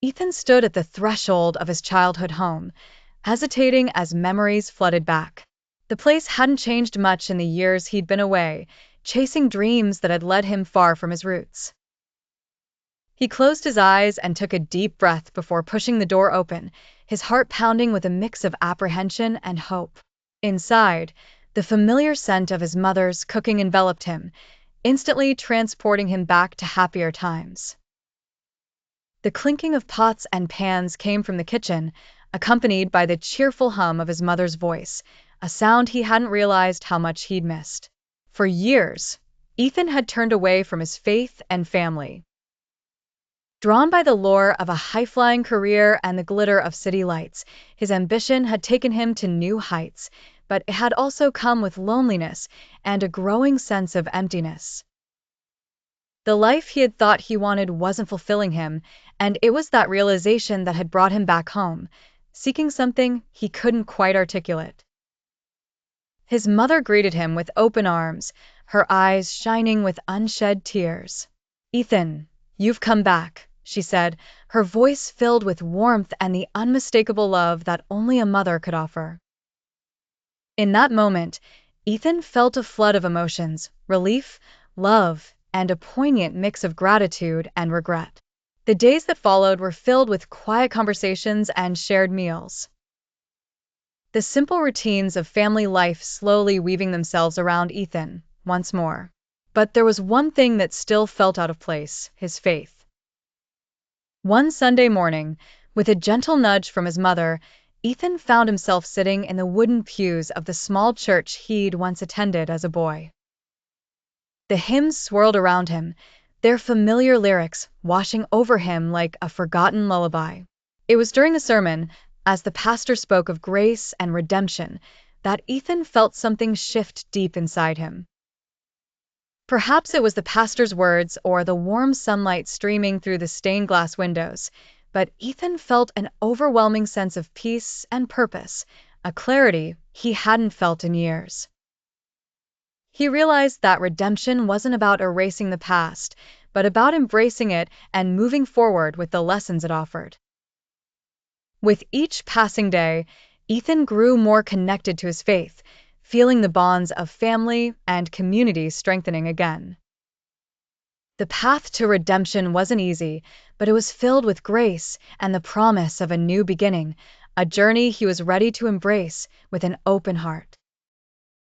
Ethan stood at the threshold of his childhood home, hesitating as memories flooded back. The place hadn't changed much in the years he'd been away, chasing dreams that had led him far from his roots. He closed his eyes and took a deep breath before pushing the door open, his heart pounding with a mix of apprehension and hope. Inside, the familiar scent of his mother's cooking enveloped him, instantly transporting him back to happier times. The clinking of pots and pans came from the kitchen, accompanied by the cheerful hum of his mother's voice, a sound he hadn't realized how much he'd missed. For years, Ethan had turned away from his faith and family. Drawn by the lure of a high-flying career and the glitter of city lights, his ambition had taken him to new heights, but it had also come with loneliness and a growing sense of emptiness. The life he had thought he wanted wasn't fulfilling him, and it was that realization that had brought him back home, seeking something he couldn't quite articulate. His mother greeted him with open arms, her eyes shining with unshed tears. "Ethan, you've come back," she said, her voice filled with warmth and the unmistakable love that only a mother could offer. In that moment, Ethan felt a flood of emotions, relief, love, and a poignant mix of gratitude and regret. The days that followed were filled with quiet conversations and shared meals. The simple routines of family life slowly weaving themselves around Ethan once more. But there was one thing that still felt out of place: his faith. One Sunday morning, with a gentle nudge from his mother, Ethan found himself sitting in the wooden pews of the small church he'd once attended as a boy. The hymns swirled around him, their familiar lyrics washing over him like a forgotten lullaby. It was during the sermon, as the pastor spoke of grace and redemption, that Ethan felt something shift deep inside him. Perhaps it was the pastor's words or the warm sunlight streaming through the stained glass windows, but Ethan felt an overwhelming sense of peace and purpose, a clarity he hadn't felt in years. He realized that redemption wasn't about erasing the past, but about embracing it and moving forward with the lessons it offered. With each passing day, Ethan grew more connected to his faith, feeling the bonds of family and community strengthening again. The path to redemption wasn't easy, but it was filled with grace and the promise of a new beginning, a journey he was ready to embrace with an open heart.